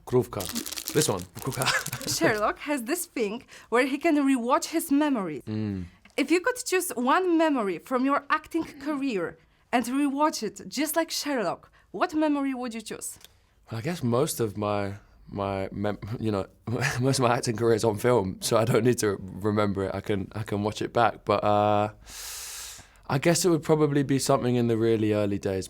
Krówka. This one. Krówka. Sherlock has this thing where he can rewatch his memories. If you could choose one memory from your acting career and rewatch it just like Sherlock, what memory would you choose? Well, I guess most of my most of my acting career is on film, so I don't need to remember it. I can watch it back. But I guess it would probably be something in the really early days.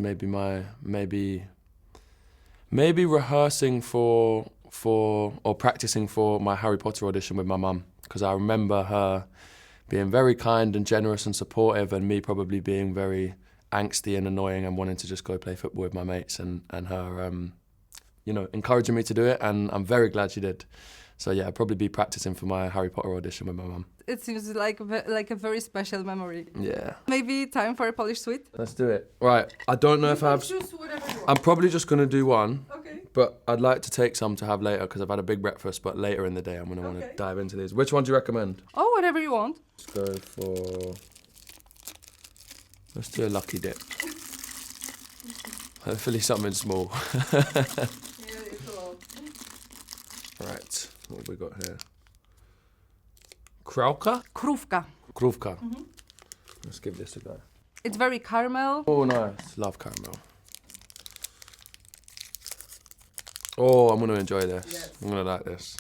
Maybe rehearsing for or practicing for my Harry Potter audition with my mum, because I remember her being very kind and generous and supportive, and me probably being very angsty and annoying and wanting to just go play football with my mates, and her encouraging me to do it, and I'm very glad she did. So yeah, I'd probably be practicing for my Harry Potter audition with my mum. It seems like a very special memory. Yeah. Maybe time for a Polish sweet? Let's do it. Right, I don't know if I have... Choose whatever you want. I'm probably just going to do one. Okay. But I'd like to take some to have later, because I've had a big breakfast, but later in the day I'm going to want to dive into these. Which one do you recommend? Oh, whatever you want. Let's do a lucky dip. Hopefully something small. Right, what have we got here? Krówka? Krówka. Let's give this a go. It's very caramel. Oh, nice. Love caramel. Oh, I'm going to enjoy this. Yes. I'm going to like this.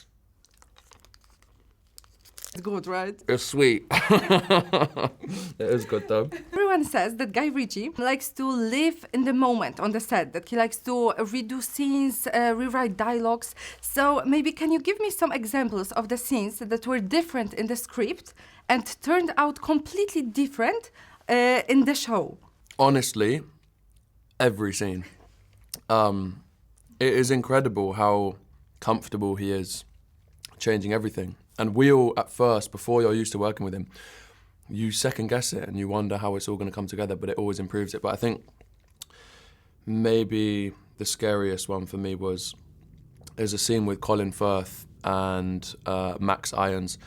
It's good, right? It's sweet. It is good, though. Everyone says that Guy Ritchie likes to live in the moment on the set, that he likes to redo scenes, rewrite dialogues. So maybe can you give me some examples of the scenes that were different in the script and turned out completely different in the show? Honestly, every scene. It is incredible how comfortable he is changing everything. And we all, at first, before you're used to working with him, you second guess it and you wonder how it's all going to come together, but it always improves it. But I think maybe the scariest one for me was, there's a scene with Colin Firth and Max Irons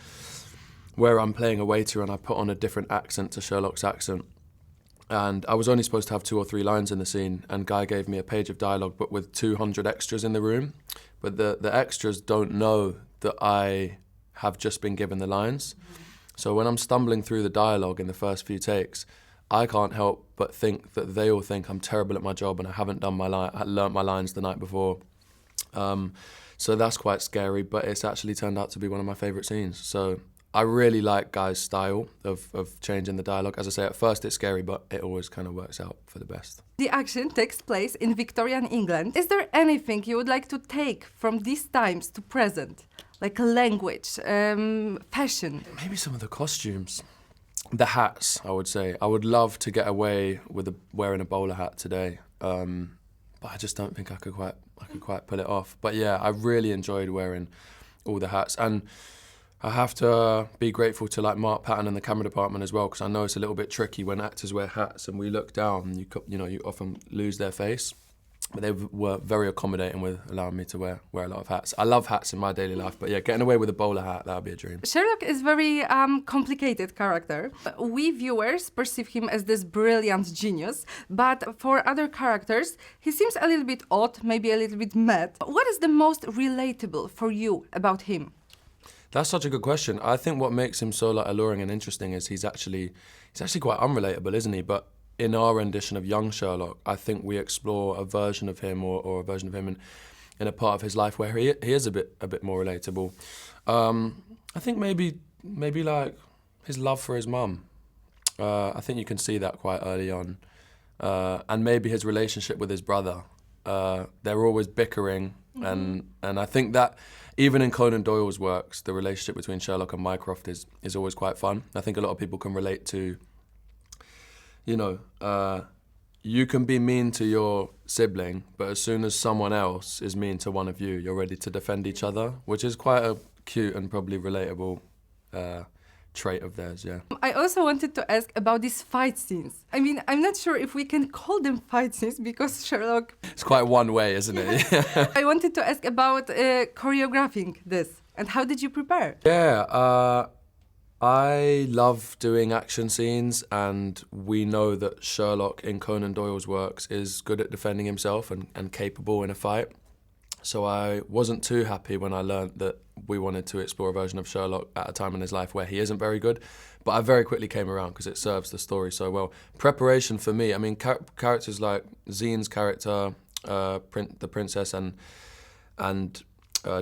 where I'm playing a waiter and I put on a different accent to Sherlock's accent. And I was only supposed to have 2 or 3 lines in the scene, and Guy gave me a page of dialogue, but with 200 extras in the room. But the extras don't know that I have just been given the lines. So when I'm stumbling through the dialogue in the first few takes, I can't help but think that they all think I'm terrible at my job and I haven't done learnt my lines the night before. So that's quite scary, but it's actually turned out to be one of my favourite scenes. So I really like Guy's style of changing the dialogue. As I say, at first it's scary, but it always kind of works out for the best. The action takes place in Victorian England. Is there anything you would like to take from these times to present? Like language, fashion? Maybe some of the costumes. The hats, I would say. I would love to get away with wearing a bowler hat today, but I just don't think I could quite pull it off. But yeah, I really enjoyed wearing all the hats. And I have to be grateful to Mark Patton and the camera department as well, because I know it's a little bit tricky when actors wear hats and we look down, you often lose their face. But they were very accommodating with allowing me to wear a lot of hats. I love hats in my daily life, but yeah, getting away with a bowler hat, that would be a dream. Sherlock is a very complicated character. We viewers perceive him as this brilliant genius, but for other characters, he seems a little bit odd, maybe a little bit mad. What is the most relatable for you about him? That's such a good question. I think what makes him so alluring and interesting is he's actually quite unrelatable, isn't he? But in our rendition of young Sherlock, I think we explore a version of him or a version of him in a part of his life where he is a bit more relatable. I think maybe like his love for his mum. I think you can see that quite early on. And maybe his relationship with his brother. They're always bickering, and I think that even in Conan Doyle's works, the relationship between Sherlock and Mycroft is always quite fun. I think a lot of people can relate to, you can be mean to your sibling, but as soon as someone else is mean to one of you, you're ready to defend each other, which is quite a cute and probably relatable trait of theirs, yeah. I also wanted to ask about these fight scenes. I mean, I'm not sure if we can call them fight scenes because Sherlock... It's quite one way, isn't it? I wanted to ask about choreographing this, and how did you prepare? Yeah, I love doing action scenes, and we know that Sherlock in Conan Doyle's works is good at defending himself and capable in a fight. So I wasn't too happy when I learned that we wanted to explore a version of Sherlock at a time in his life where he isn't very good. But I very quickly came around because it serves the story so well. Preparation for me, I mean, characters like Zine's character, the princess, and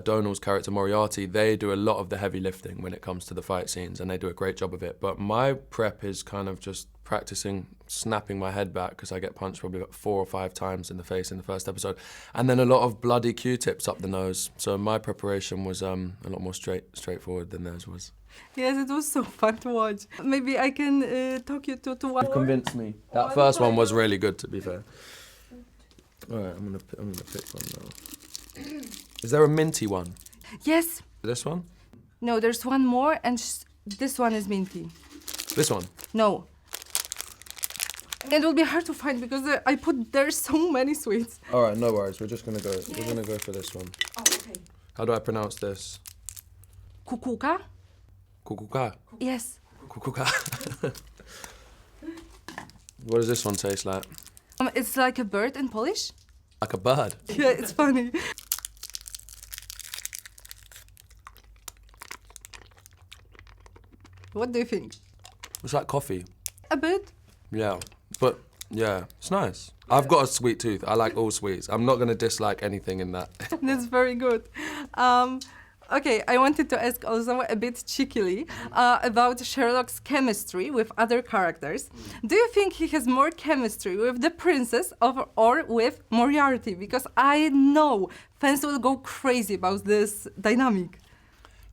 Donal's character Moriarty, they do a lot of the heavy lifting when it comes to the fight scenes, and they do a great job of it. But my prep is kind of just practicing snapping my head back because I get punched probably about 4 or 5 times in the face in the first episode, and then a lot of bloody Q-tips up the nose. So my preparation was a lot more straightforward than theirs was. Yes, it was so fun to watch. Maybe I can talk you to one. You convinced me. That first one was really good, to be fair. All right, I'm gonna pick one now. Is there a minty one? Yes. This one? No, there's one more, and this one is minty. This one? No. It will be hard to find because I put there so many sweets. All right, no worries. We're just gonna go. Yes. We're gonna go for this one. Oh, okay. How do I pronounce this? Kukuka? Kukuka. Yes. Kukuka. What does this one taste like? It's like a bird in Polish. Like a bird. Yeah, it's funny. What do you think? It's like coffee. A bit. Yeah, but yeah, it's nice. I've got a sweet tooth. I like all sweets. I'm not gonna dislike anything in that. That's very good. Okay, I wanted to ask also a bit cheekily about Sherlock's chemistry with other characters. Do you think he has more chemistry with the princess or with Moriarty? Because I know fans will go crazy about this dynamic.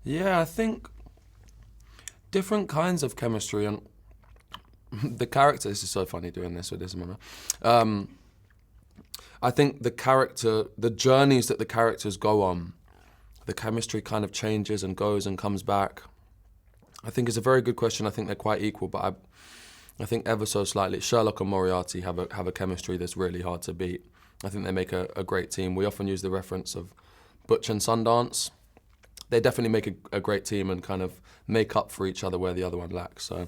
Yeah, I think different kinds of chemistry, and the character, this is so funny doing this with this moment. I think the journeys that the characters go on, the chemistry kind of changes and goes and comes back. I think it's a very good question. I think they're quite equal, but I think ever so slightly, Sherlock and Moriarty have a chemistry that's really hard to beat. I think they make a great team. We often use the reference of Butch and Sundance. They definitely make a great team and kind of make up for each other where the other one lacks. So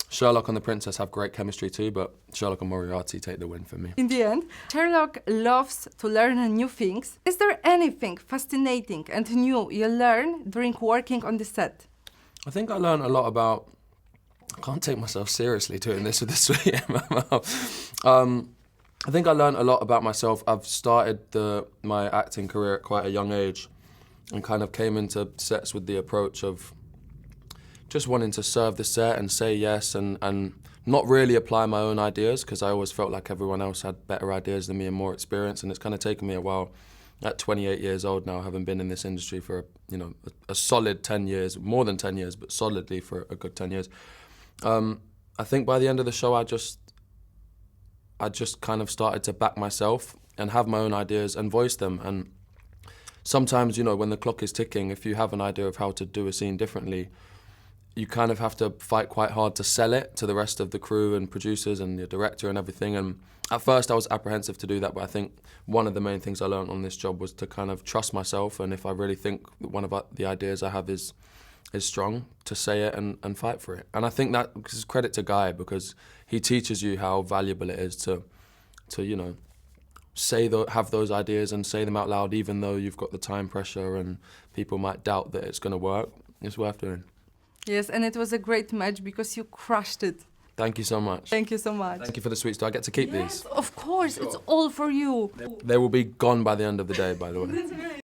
Sherlock and the princess have great chemistry too, but Sherlock and Moriarty take the win for me. In the end, Sherlock loves to learn new things. Is there anything fascinating and new you learn during working on the set? I think I learned a lot about, I can't take myself seriously doing this with the sweet in my mouth. I think I learned a lot about myself. I've started my acting career at quite a young age and kind of came into sets with the approach of just wanting to serve the set and say yes and not really apply my own ideas, because I always felt like everyone else had better ideas than me and more experience, and it's kind of taken me a while. At 28 years old now, having been in this industry for a solid 10 years, more than 10 years, but solidly for a good 10 years. I think by the end of the show, I just kind of started to back myself and have my own ideas and voice them. And sometimes, when the clock is ticking, if you have an idea of how to do a scene differently, you kind of have to fight quite hard to sell it to the rest of the crew and producers and the director and everything. And at first I was apprehensive to do that, but I think one of the main things I learned on this job was to kind of trust myself, and if I really think that one of the ideas I have is strong, to say it and fight for it. And I think that is credit to Guy, because he teaches you how valuable it is to have those ideas and say them out loud, even though you've got the time pressure and people might doubt that it's going to work. It's worth doing. Yes, and it was a great match because you crushed it. Thank you so much. Thank you so much. Thank you for the sweets. Do I get to keep these? Of course, it's all for you. They will be gone by the end of the day, by the way.